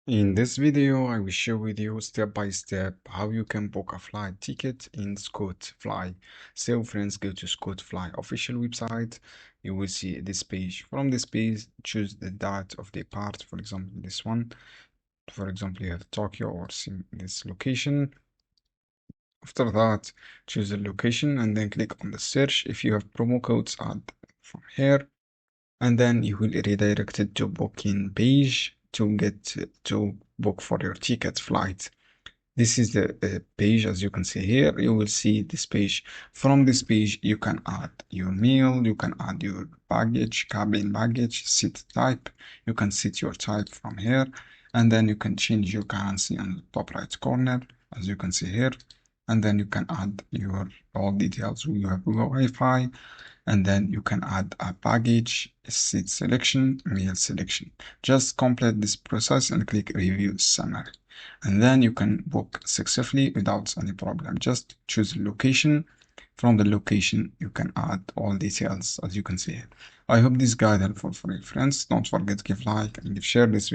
In this video, I will share with you step by step how you can book a flight ticket in Scoot Fly. So friends, go to Scoot Fly official website. You will see this page. From this page, choose the date of depart. For example, this one. For example, you have Tokyo or this location. After that, choose the location and then click on the search. If you have promo codes, add from here. And then you will be redirected to booking page to get to book for your ticket flight. This is the page. As you can see here, you will see this page. From this page, you can add your meal, you can add your baggage, cabin baggage, seat type. You can set your type from here, and then you can change your currency on the top right corner, as you can see here. And then you can add your all details. You have Wi-Fi, and then you can add a baggage, seat selection, meal selection. Just complete this process and click review summary, and then you can book successfully without any problem. Just choose location. From the location you can add all details, as you can see. I hope this guide helpful for your friends. Don't forget to give like and share this video.